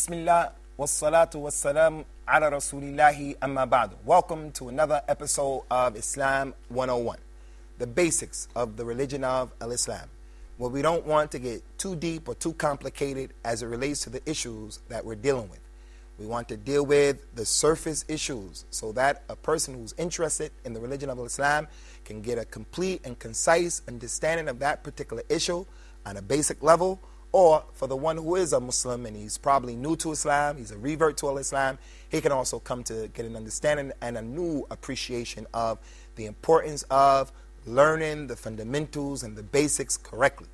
Bismillah, wassalatu wassalam ala rasulillahi amma ba'du. Welcome to another episode of Islam 101, the basics of the religion of Al-Islam, where we don't want to get too deep or too complicated as it relates to the issues that we're dealing with. We want to deal with the surface issues so that a person who's interested in the religion of Islam can get a complete and concise understanding of that particular issue on a basic level. Or for the one who is a Muslim and he's probably new to Islam, he's a revert to Islam, he can also come to get an understanding and a new appreciation of the importance of learning the fundamentals and the basics correctly.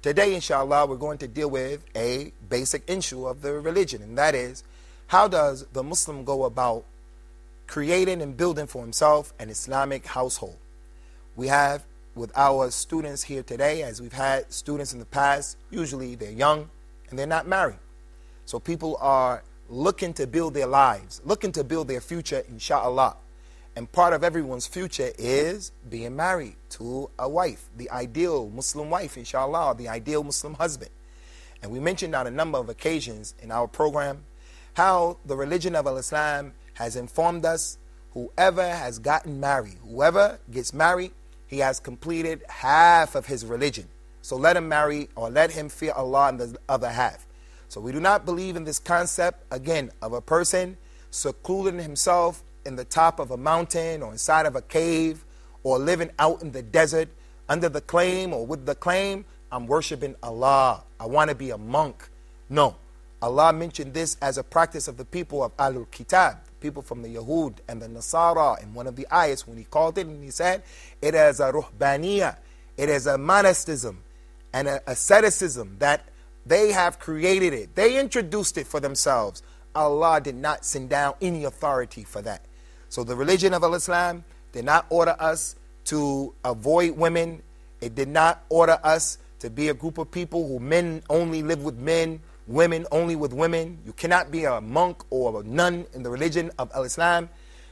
Today, inshallah, we're going to deal with a basic issue of the religion, and that is, how does the Muslim go about creating and building for himself an Islamic household? We have with our students here today, as we've had students in the past, usually they're young and they're not married. So people are looking to build their lives, looking to build their future, inshallah. And part of everyone's future is being married to a wife, the ideal Muslim wife, inshallah, the ideal Muslim husband. And we mentioned on a number of occasions in our program how the religion of Islam has informed us whoever has gotten married, whoever gets married, he has completed half of his religion. So let him marry or let him fear Allah in the other half. So we do not believe in this concept, again, of a person secluding himself in the top of a mountain or inside of a cave or living out in the desert under the claim or with the claim, I'm worshiping Allah, I want to be a monk. No. Allah mentioned this as a practice of the people of Ahlul Kitab, people from the Yahud and the Nasara, in one of the ayahs when he called it, and he said, it is a ruhbaniyah, it is a monasticism and an asceticism that they have created it. They introduced it for themselves. Allah did not send down any authority for that. So the religion of Islam did not order us to avoid women. It did not order us to be a group of people who men only live with men, women only with women. You cannot be a monk or a nun in the religion of Islam.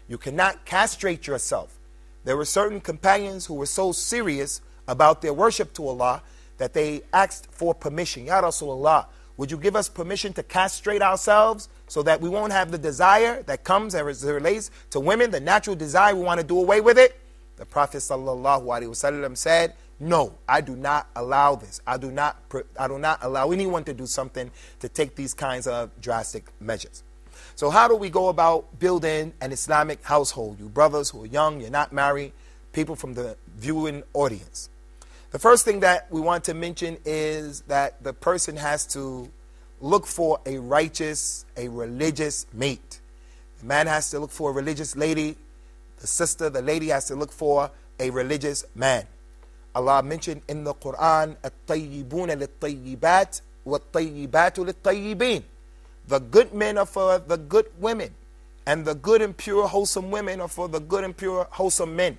You cannot castrate yourself. There were certain companions who were so serious about their worship to Allah that they asked for permission. Ya Rasulullah, would you give us permission to castrate ourselves so that we won't have the desire that comes as it relates to women, the natural desire, we want to do away with it? The Prophet ﷺ said, no, I do not allow this. I do not allow anyone to do something to take these kinds of drastic measures. So how do we go about building an Islamic household? You brothers who are young, you're not married, people from the viewing audience. The first thing that we want to mention is that the person has to look for a righteous, a religious mate. The man has to look for a religious lady. The sister, the lady has to look for a religious man. Allah mentioned in the Quran, الطيبون للطيبات والطيبات للطيبين. The good men are for the good women, and the good and pure wholesome women are for the good and pure wholesome men.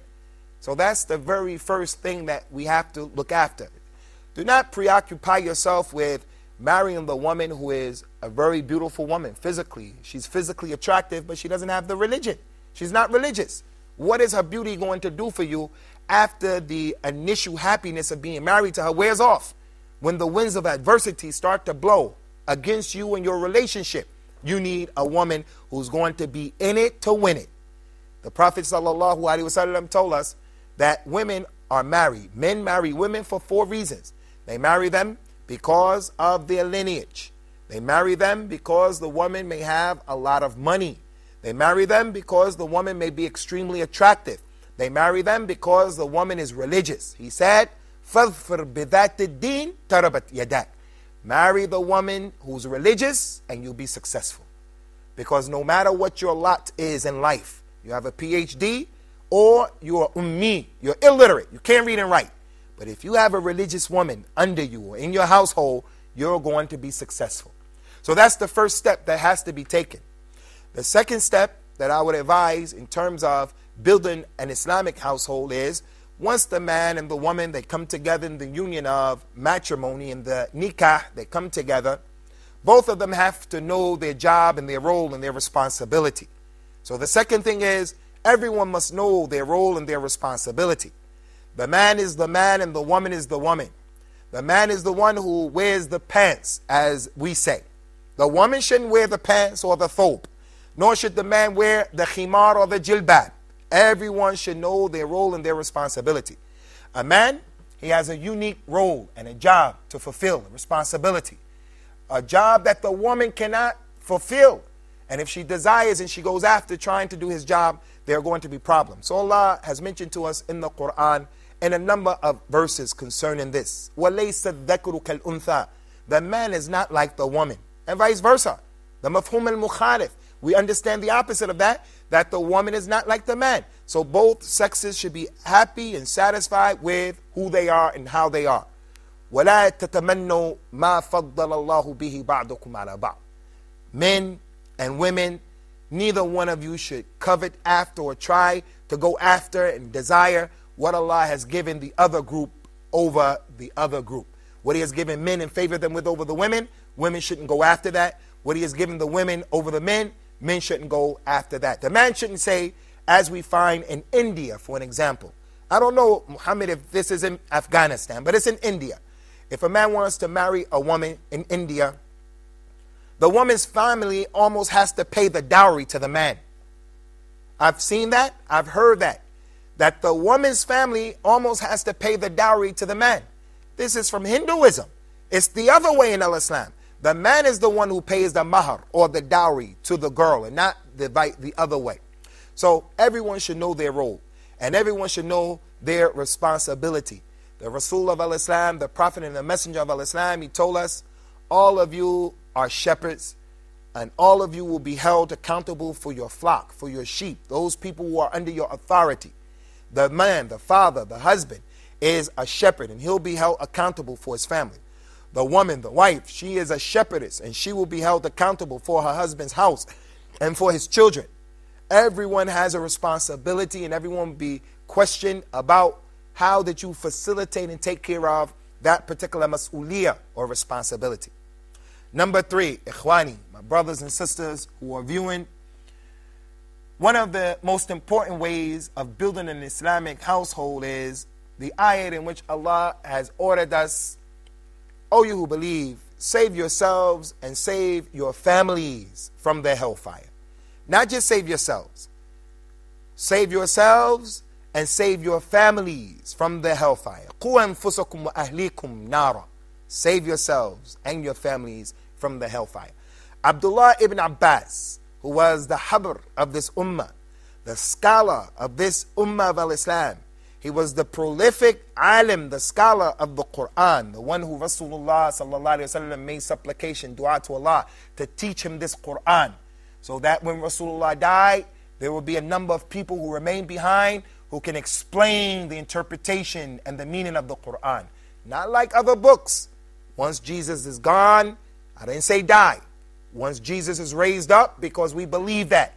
So that's the very first thing that we have to look after. Do not preoccupy yourself with marrying the woman who is a very beautiful woman physically. She's physically attractive, but she doesn't have the religion. She's not religious. What is her beauty going to do for you after the initial happiness of being married to her wears off? When the winds of adversity start to blow against you and your relationship, you need a woman who's going to be in it to win it. The Prophet ﷺ told us that women are married. Men marry women for 4 reasons. They marry them because of their lineage. They marry them because the woman may have a lot of money. They marry them because the woman may be extremely attractive. They marry them because the woman is religious. He said, فَظْفِرْ بِذَاتِ الدِّينِ تَرَبَتْ يَدَاكَ. Marry the woman who's religious and you'll be successful. Because no matter what your lot is in life, you have a PhD or you're ummi, you're illiterate, you can't read and write. But if you have a religious woman under you or in your household, you're going to be successful. So that's the first step that has to be taken. The second step that I would advise in terms of building an Islamic household is, once the man and the woman, they come together in the union of matrimony, in the nikah, they come together, both of them have to know their job and their role and their responsibility. So the second thing is, everyone must know their role and their responsibility. The man is the man and the woman is the woman. The man is the one who wears the pants, as we say. The woman shouldn't wear the pants or the thobe, nor should the man wear the khimar or the jilbab. Everyone should know their role and their responsibility. A man, he has a unique role and a job to fulfill, a responsibility. A job that the woman cannot fulfill. And if she desires and she goes after trying to do his job, there are going to be problems. So Allah has mentioned to us in the Quran in a number of verses concerning this. وَلَيْسَ الذَّكْرُ كَالْأُنْثَى. The man is not like the woman. And vice versa. The mafhum al-mukhalif. We understand the opposite of that the woman is not like the man. So both sexes should be happy and satisfied with who they are and how they are. وَلَا تَتَمَنَّوْا مَا فَضَّلَ اللَّهُ بِهِ بَعْضُكُمْ عَلَى بَعْضٍ. Men and women, neither one of you should covet after or try to go after and desire what Allah has given the other group over the other group. What He has given men and favored them with over the women, women shouldn't go after that. What He has given the women over the men shouldn't go after that. The man shouldn't say, as we find in India, for an example. I don't know, Muhammad, if this is in Afghanistan, but it's in India. If a man wants to marry a woman in India, the woman's family almost has to pay the dowry to the man. I've seen that. I've heard that the woman's family almost has to pay the dowry to the man. This is from Hinduism. It's the other way in Islam. The man is the one who pays the mahar or the dowry to the girl and not the other way. So everyone should know their role and everyone should know their responsibility. The Rasul of Islam, the Prophet and the Messenger of Islam, he told us, all of you are shepherds and all of you will be held accountable for your flock, for your sheep, those people who are under your authority. The man, the father, the husband is a shepherd and he'll be held accountable for his family. The woman, the wife, she is a shepherdess and she will be held accountable for her husband's house and for his children. Everyone has a responsibility and everyone will be questioned about how did you facilitate and take care of that particular mas'uliyah or responsibility. Number 3, ikhwani, my brothers and sisters who are viewing, one of the most important ways of building an Islamic household is the ayat in which Allah has ordered us, O you who believe, save yourselves and save your families from the hellfire. Not just save yourselves. Save yourselves and save your families from the hellfire. قُوْ أَنفُسَكُمْ وَأَهْلِيكُمْ نَارًا. Save yourselves and your families from the hellfire. Abdullah ibn Abbas, who was the habr of this ummah, the scholar of this ummah of al-Islam, he was the prolific alim, the scholar of the Quran, the one who Rasulullah sallallahu alaihi wasallam made supplication, dua to Allah to teach him this Quran, so that when Rasulullah died, there will be a number of people who remain behind who can explain the interpretation and the meaning of the Quran. Not like other books. Once Jesus is gone, I didn't say die. Once Jesus is raised up, because we believe that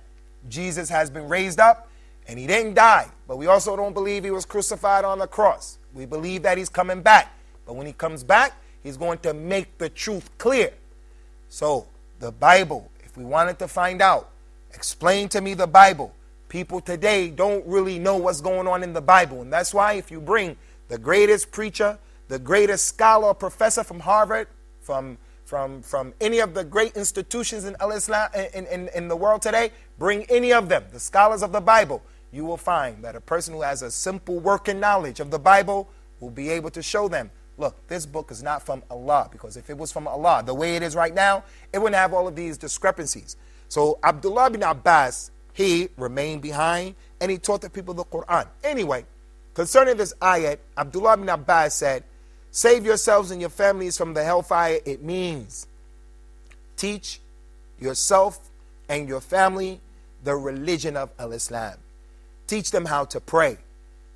Jesus has been raised up, and he didn't die, but we also don't believe he was crucified on the cross. We believe that he's coming back. But when he comes back, he's going to make the truth clear. So the Bible, if we wanted to find out, explain to me the Bible. People today don't really know what's going on in the Bible. And that's why if you bring the greatest preacher, the greatest scholar or professor from Harvard, from any of the great institutions in Islam, in the world today, bring any of them, the scholars of the Bible, you will find that a person who has a simple working knowledge of the Bible will be able to show them, look, this book is not from Allah, because if it was from Allah, the way it is right now, it wouldn't have all of these discrepancies. So Abdullah bin Abbas, he remained behind and he taught the people the Quran. Anyway, concerning this ayat, Abdullah bin Abbas said, save yourselves and your families from the hellfire. It means teach yourself and your family the religion of al-Islam. Teach them how to pray.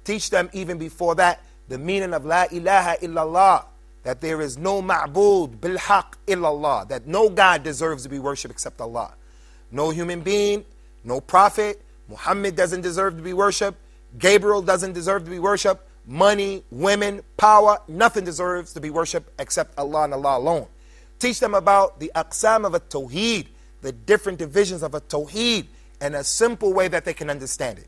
Teach them even before that the meaning of La ilaha illallah, that there is no ma'bud bil haq illallah, that no God deserves to be worshipped except Allah. No human being, no prophet, Muhammad doesn't deserve to be worshipped, Gabriel doesn't deserve to be worshipped, money, women, power, nothing deserves to be worshipped except Allah and Allah alone. Teach them about the aqsam of a tawheed, the different divisions of a tawheed, in a simple way that they can understand it.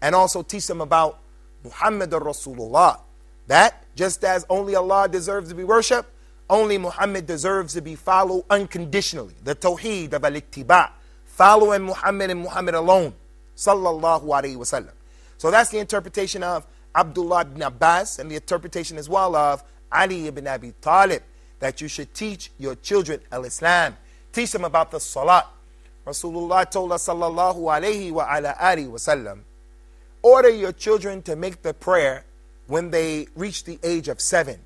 And also teach them about Muhammad Rasulullah, that just as only Allah deserves to be worshipped, Only Muhammad deserves to be followed unconditionally. The Tawheed of al-Ittiba'. Following Muhammad and Muhammad alone. Sallallahu alayhi wa sallam. So that's the interpretation of Abdullah ibn Abbas and the interpretation as well of Ali ibn Abi Talib, that you should teach your children al-Islam. Teach them about the salat. Rasulullah told us sallallahu alayhi wa ala alihi wa sallam, order your children to make the prayer when they reach the age of 7.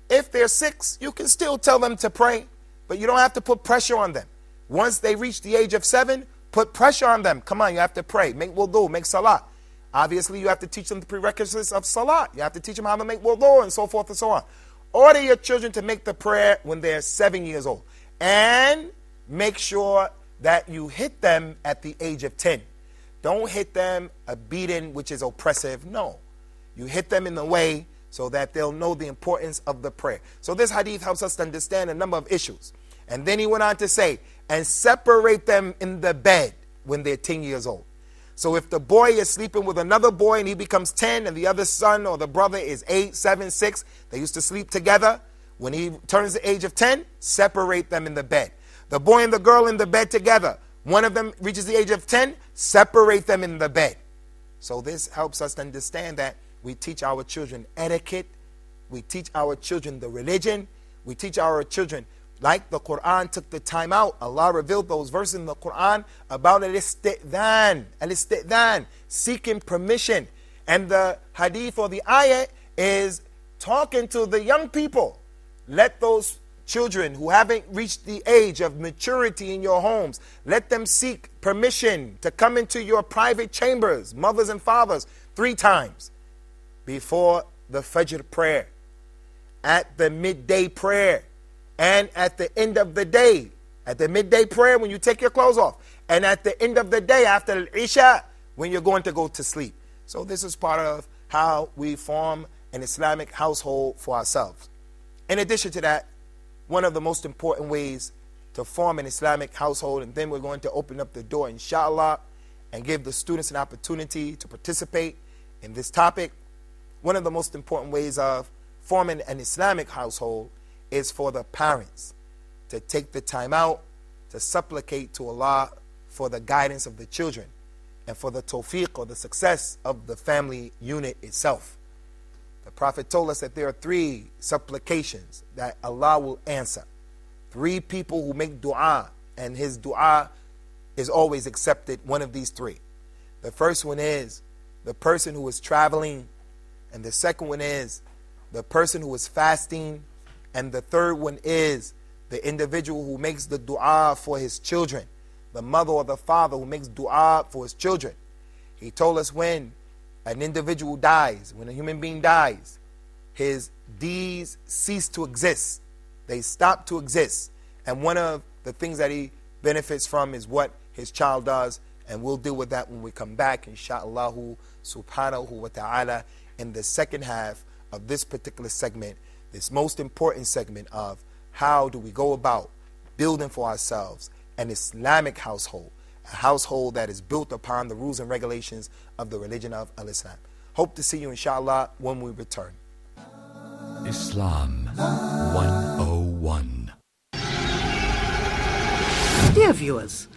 If they're 6, you can still tell them to pray, but you don't have to put pressure on them. Once they reach the age of 7, put pressure on them. Come on, you have to pray. Make wudu, make salat. Obviously, you have to teach them the prerequisites of salat. You have to teach them how to make wudu and so forth and so on. Order your children to make the prayer when they're 7 years old. And make sure that you hit them at the age of 10. Don't hit them a beating which is oppressive. No. You hit them in the way so that they'll know the importance of the prayer. So this hadith helps us to understand a number of issues. And then he went on to say, and separate them in the bed when they're 10 years old. So if the boy is sleeping with another boy and he becomes 10 and the other son or the brother is 8, 7, 6, they used to sleep together. When he turns the age of 10, separate them in the bed. The boy and the girl in the bed together. One of them reaches the age of 10, separate them in the bed. So this helps us to understand that we teach our children etiquette. We teach our children the religion. We teach our children, like the Quran took the time out. Allah revealed those verses in the Quran about al-istidhan, seeking permission. And the hadith or the ayah is talking to the young people. Let those children who haven't reached the age of maturity in your homes, let them seek permission to come into your private chambers, mothers and fathers, 3 times. Before the Fajr prayer, at the midday prayer, and at the end of the day. At the midday prayer when you take your clothes off, and at the end of the day after Al-Isha when you're going to go to sleep. So this is part of how we form an Islamic household for ourselves. In addition to that, one of the most important ways to form an Islamic household, and then we're going to open up the door inshallah and give the students an opportunity to participate in this topic. One of the most important ways of forming an Islamic household is for the parents to take the time out to supplicate to Allah for the guidance of the children and for the tawfiq or the success of the family unit itself. The Prophet told us that there are 3 supplications that Allah will answer. 3 people who make dua, and his dua is always accepted, one of these 3. The first one is the person who is traveling, and the second one is the person who is fasting, and the third one is the individual who makes the dua for his children, the mother or the father who makes dua for his children. He told us when an individual dies, when a human being dies, his deeds cease to exist. They stop to exist. And one of the things that he benefits from is what his child does, and we'll deal with that when we come back, insha'Allah subhanahu wa ta'ala, in the second half of this particular segment, this most important segment of how do we go about building for ourselves an Islamic household, a household that is built upon the rules and regulations of the religion of Al-Islam. Hope to see you inshallah when we return. Islam 101. Dear viewers,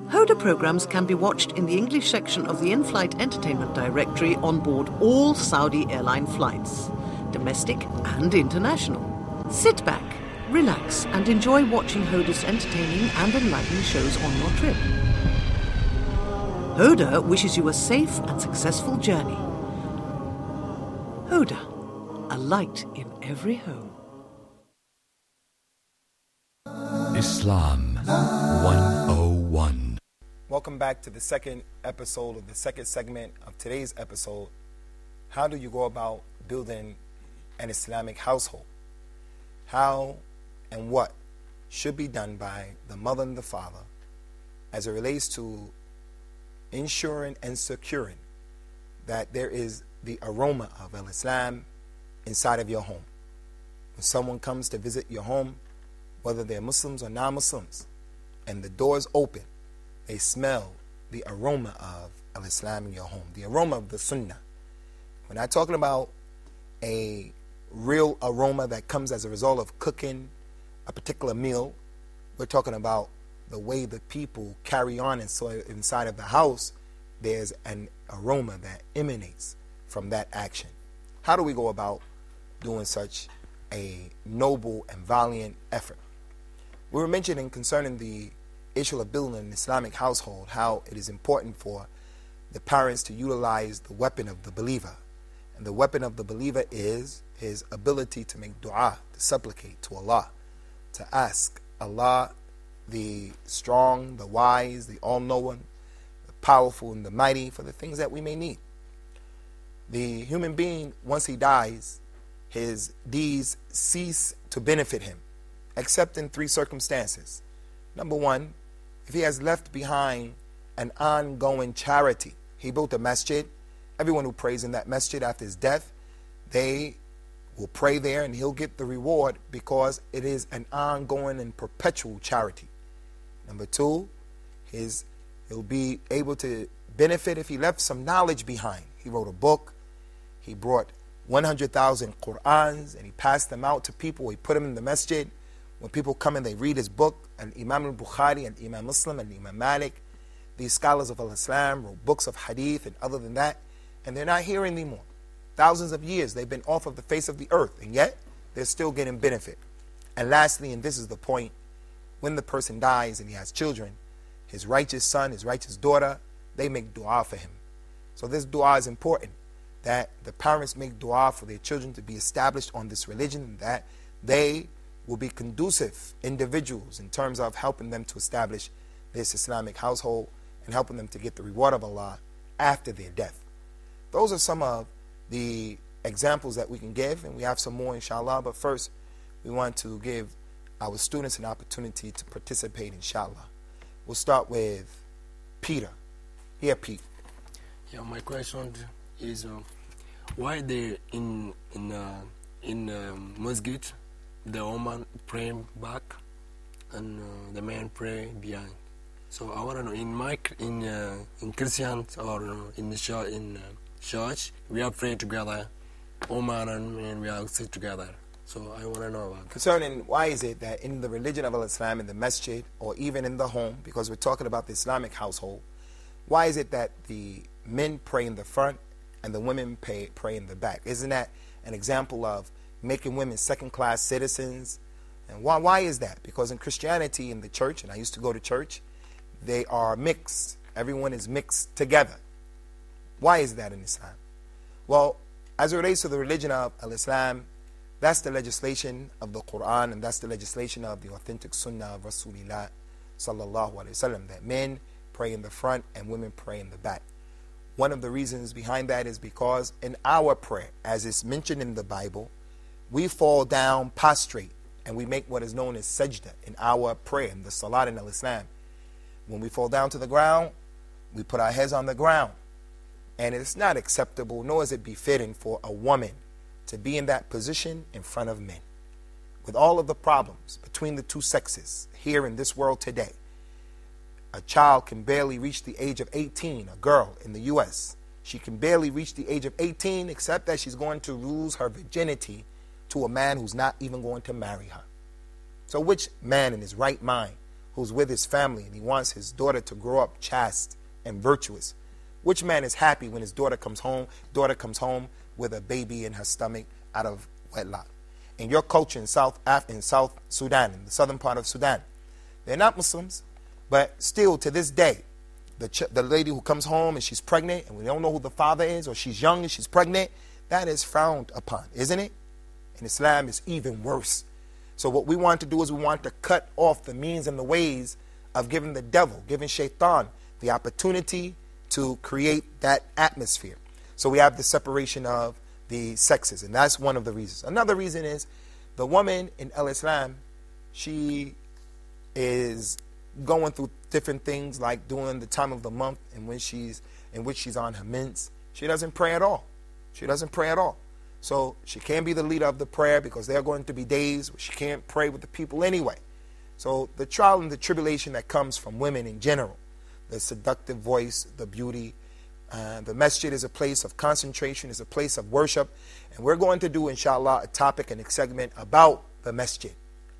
Huda programs can be watched in the English section of the in-flight entertainment directory on board all Saudi airline flights, domestic and international. Sit back, relax and enjoy watching Huda's entertaining and enlightening shows on your trip. Huda wishes you a safe and successful journey. Huda, a light in every home. Islam 101. Welcome back to the second episode of the second segment of today's episode. How do you go about building an Islamic household? How and what should be done by the mother and the father as it relates to ensuring and securing that there is the aroma of Al-Islam inside of your home. When someone comes to visit your home, whether they're Muslims or non-Muslims, and the doors open, they smell the aroma of Al-Islam in your home, the aroma of the Sunnah. We're not talking about a real aroma that comes as a result of cooking a particular meal. We're talking about the way the people carry on, and so inside of the house, there's an aroma that emanates from that action. How do we go about doing such a noble and valiant effort? We were mentioning concerning the issue of building an Islamic household, how it is important for the parents to utilize the weapon of the believer. And the weapon of the believer is his ability to make dua, to supplicate to Allah, to ask Allah, the strong, the wise, the all-knowing, the powerful, and the mighty, for the things that we may need. The human being, once he dies, his deeds cease to benefit him, except in 3 circumstances. Number 1, if he has left behind an ongoing charity. He built a masjid. Everyone who prays in that masjid after his death, they will pray there and he'll get the reward because it is an ongoing and perpetual charity. Number 2, he'll be able to benefit if he left some knowledge behind. He wrote a book. He brought 100,000 Qur'ans and he passed them out to people. He put them in the masjid. When people come and they read his book, and Imam al-Bukhari and Imam Muslim and Imam Malik, these scholars of Islam wrote books of hadith and other than that, and they're not here anymore. Thousands of years they've been off of the face of the earth, and yet they're still getting benefit. And lastly, and this is the point, when the person dies and he has children, his righteous son, his righteous daughter, they make dua for him. So this dua is important, that the parents make dua for their children to be established on this religion, that they will be conducive individuals in terms of helping them to establish this Islamic household and helping them to get the reward of Allah after their death. Those are some of the examples that we can give, and we have some more inshallah, but first we want to give our students an opportunity to participate inshallah. We'll start with Peter. Here, Pete. Yeah, my question is why in masjid the woman pray back and the man pray behind. So I want to know in Christians or in church we are praying together, woman and man we are sit together. So I want to know about that. Concerning why is it that in the religion of Islam, in the masjid or even in the home, because we're talking about the Islamic household, why is it that the men pray in the front and the women pray in the back? Isn't that an example of making women second-class citizens? And why is that? Because in Christianity, in the church, and I used to go to church, they are mixed. Everyone is mixed together. Why is that in Islam? Well, as it relates to the religion of Islam, that's the legislation of the Quran, and that's the legislation of the authentic Sunnah of Rasulullah sallallahu alaihi wasallam, that men pray in the front and women pray in the back. One of the reasons behind that is because in our prayer, as is mentioned in the Bible, we fall down prostrate and we make what is known as sajda in our prayer, in the salat in Islam. When we fall down to the ground, we put our heads on the ground. And it's not acceptable, nor is it befitting for a woman to be in that position in front of men. With all of the problems between the two sexes here in this world today, a child can barely reach the age of 18, a girl in the U.S. She can barely reach the age of 18, except that she's going to lose her virginity to a man who's not even going to marry her. So which man in his right mind, who's with his family and he wants his daughter to grow up chaste and virtuous, which man is happy when his daughter comes home with a baby in her stomach out of wedlock? In your culture in South Sudan, in the southern part of Sudan, they're not Muslims, but still to this day, the lady who comes home and she's pregnant and we don't know who the father is, or she's young and she's pregnant, that is frowned upon, isn't it? In Islam, it's even worse. So what we want to do is we want to cut off the means and the ways of giving the devil, giving shaitan, the opportunity to create that atmosphere. So we have the separation of the sexes, and that's one of the reasons. Another reason is the woman in Islam, she is going through different things like during the time of the month in which she's on her mens. She doesn't pray at all. She doesn't pray at all. So she can't be the leader of the prayer because there are going to be days where she can't pray with the people anyway. So the trial and the tribulation that comes from women in general, the seductive voice, the beauty, The masjid is a place of concentration, is a place of worship. And we're going to do, inshallah, a topic and a segment about the masjid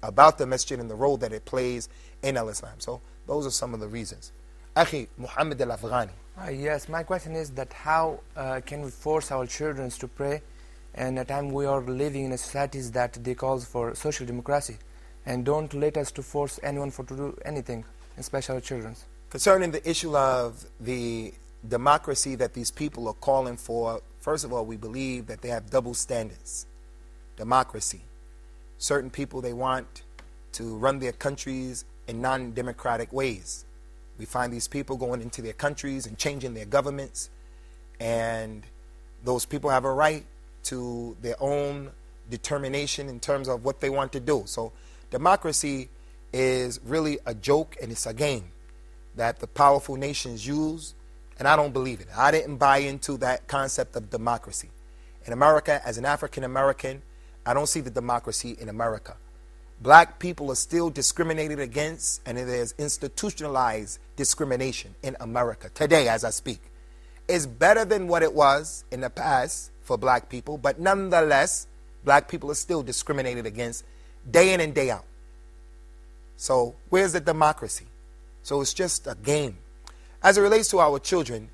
and the role that it plays in al-Islam. So those are some of the reasons. Akhi Muhammad al-Afghani. Yes, my question is that how can we force our children to pray and at a time we are living in a society that they call for social democracy, and don't let us to force anyone to do anything, especially our children. Concerning the issue of the democracy that these people are calling for, first of all, we believe that they have double standards. Democracy. Certain people, they want to run their countries in non-democratic ways. We find these people going into their countries and changing their governments, and those people have a right to their own determination in terms of what they want to do. So democracy is really a joke, and it's a game that the powerful nations use, and I don't believe it. I didn't buy into that concept of democracy. In America, as an African American, I don't see the democracy in America. Black people are still discriminated against, and there's institutionalized discrimination in America today as I speak. It's better than what it was in the past for black people, but nonetheless, black people are still discriminated against day in and day out. So where's the democracy? So it's just a game. As it relates to our children,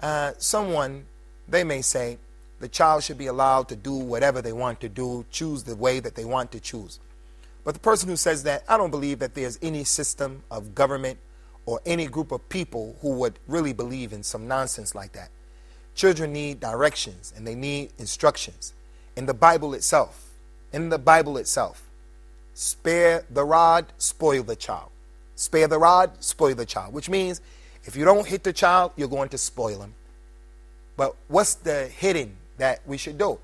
they may say the child should be allowed to do whatever they want to do, choose the way that they want to choose. But the person who says that, I don't believe that there's any system of government or any group of people who would really believe in some nonsense like that. Children need directions and they need instructions. In the Bible itself, spare the rod, spoil the child. Spare the rod, spoil the child, which means if you don't hit the child, you're going to spoil him. But what's the hitting that we should do?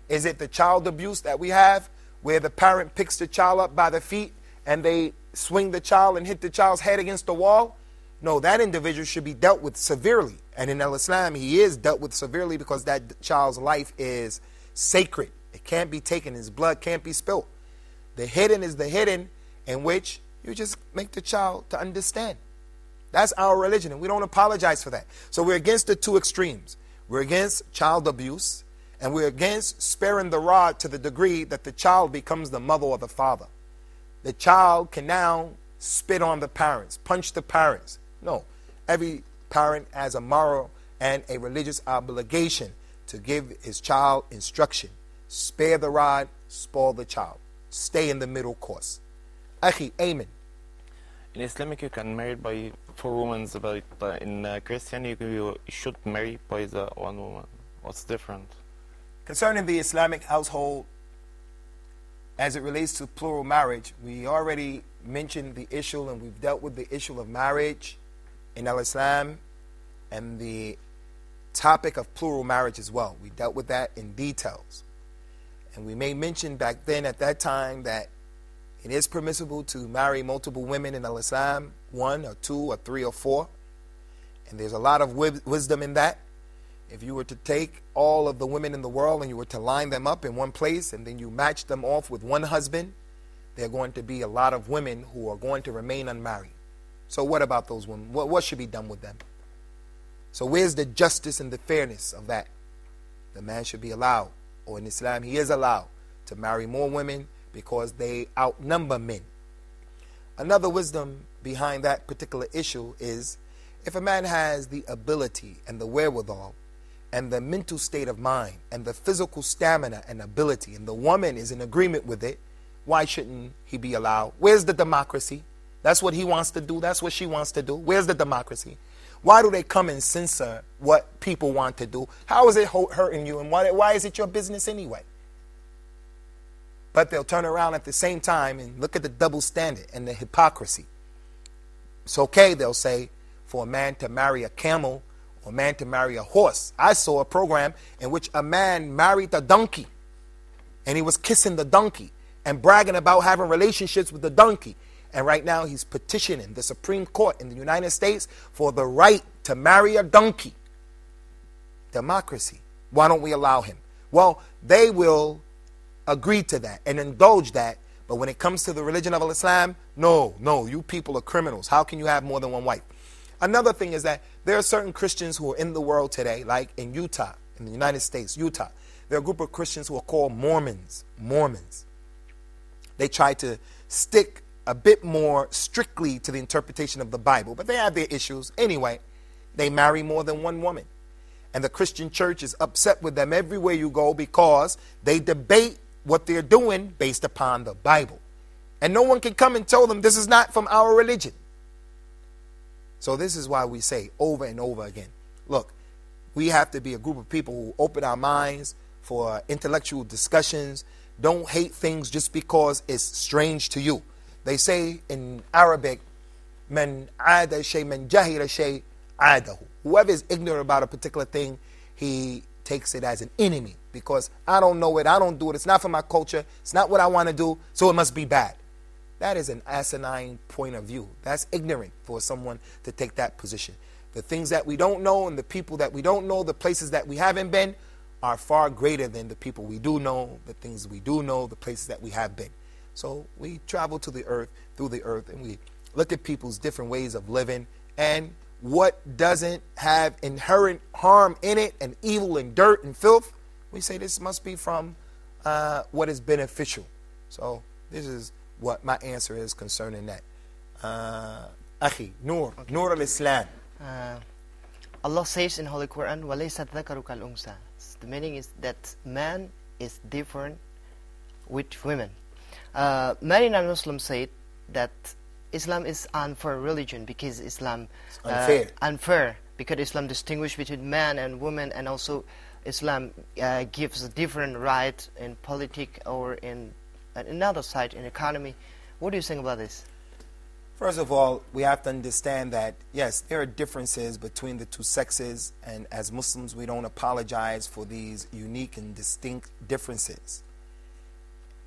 Is it the child abuse that we have, where the parent picks the child up by the feet and they swing the child and hit the child's head against the wall? No, that individual should be dealt with severely. And in Islam, he is dealt with severely because that child's life is sacred. It can't be taken. His blood can't be spilled. The hidden is the hidden in which you just make the child to understand. That's our religion, and we don't apologize for that. So we're against the two extremes. We're against child abuse, and we're against sparing the rod to the degree that the child becomes the mother or the father. The child can now spit on the parents, punch the parents. No, every parent has a moral and a religious obligation to give his child instruction. Spare the rod, spoil the child. Stay in the middle course. Akhi, amen. In Islamic, you can marry by 4 women, but in Christian, you should marry by the 1 woman. What's different? Concerning the Islamic household, as it relates to plural marriage, we already mentioned the issue, and we've dealt with the issue of marriage in Islam and the topic of plural marriage as well. We dealt with that in details. And we may mention back then at that time that it is permissible to marry multiple women in Islam, 1 or 2 or 3 or 4. And there's a lot of wisdom in that. If you were to take all of the women in the world and you were to line them up in one place and then you match them off with one husband, there are going to be a lot of women who are going to remain unmarried. So what about those women? What should be done with them? So where's the justice and the fairness of that? The man should be allowed, or in Islam he is allowed, to marry more women because they outnumber men. Another wisdom behind that particular issue is if a man has the ability and the wherewithal and the mental state of mind and the physical stamina and ability, and the woman is in agreement with it, why shouldn't he be allowed? Where's the democracy? That's what he wants to do. That's what she wants to do. Where's the democracy? Why do they come and censor what people want to do? How is it hurting you, and why is it your business anyway? But they'll turn around at the same time and look at the double standard and the hypocrisy. It's okay, they'll say, for a man to marry a camel or a man to marry a horse. I saw a program in which a man married a donkey, and he was kissing the donkey and bragging about having relationships with the donkey. And right now he's petitioning the Supreme Court in the United States for the right to marry a donkey. Democracy. Why don't we allow him? Well, they will agree to that and indulge that, but when it comes to the religion of Islam, no, you people are criminals. How can you have more than one wife? Another thing is that there are certain Christians who are in the world today, like in Utah, in the United States, Utah. There are a group of Christians who are called Mormons. They try to stick a bit more strictly to the interpretation of the Bible, but they have their issues. Anyway, they marry more than one woman. And the Christian church is upset with them everywhere you go because they debate what they're doing based upon the Bible. And no one can come and tell them this is not from our religion. So this is why we say over and over again, look, we have to be a group of people who open our minds for intellectual discussions. Don't hate things just because it's strange to you. They say in Arabic, man aada shay, man jahila shay aadahu. Whoever is ignorant about a particular thing, he takes it as an enemy because I don't know it, I don't do it, it's not for my culture, it's not what I want to do, so it must be bad. That is an asinine point of view. That's ignorant for someone to take that position. The things that we don't know and the people that we don't know, the places that we haven't been, are far greater than the people we do know, the things we do know, the places that we have been. So we travel to the earth, through the earth, and we look at people's different ways of living, and what doesn't have inherent harm in it, and evil and dirt and filth, we say this must be from what is beneficial. So this is what my answer is concerning that. Akhi, Nur al-Islam. Allah says in Holy Quran, وَلَيْسَ الذَّكَرُ كَالْأُنْثَى. The meaning is that man is different with women. Many non-Muslims say that Islam is unfair religion because Islam unfair because Islam distinguishes between man and woman, and also Islam gives a different right in politics or in another side in economy. What do you think about this? First of all, we have to understand that, yes, there are differences between the two sexes, and as Muslims, we don't apologize for these unique and distinct differences.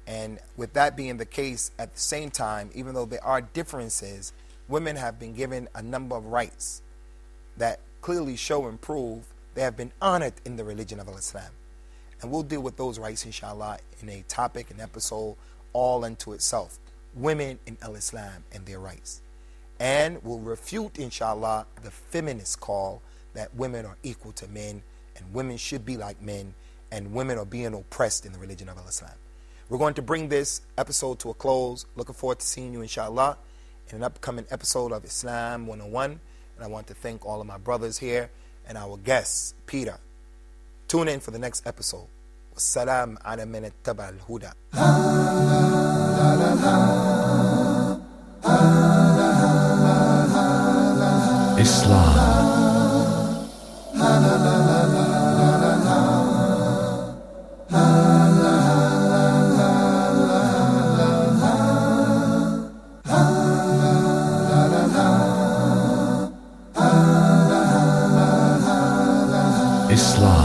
And with that being the case, at the same time, even though there are differences, women have been given a number of rights that clearly show and prove they have been honored in the religion of Islam. And we'll deal with those rights, inshallah, in a topic, an episode, all unto itself. Women in Islam and their rights. And we'll refute, inshallah, the feminist call that women are equal to men and women should be like men and women are being oppressed in the religion of Islam. We're going to bring this episode to a close. Looking forward to seeing you, inshallah, in an upcoming episode of Islam 101. And I want to thank all of my brothers here and our guests, Peter. Tune in for the next episode. Wassalam ala man ittaba al-huda. Islam. Islam.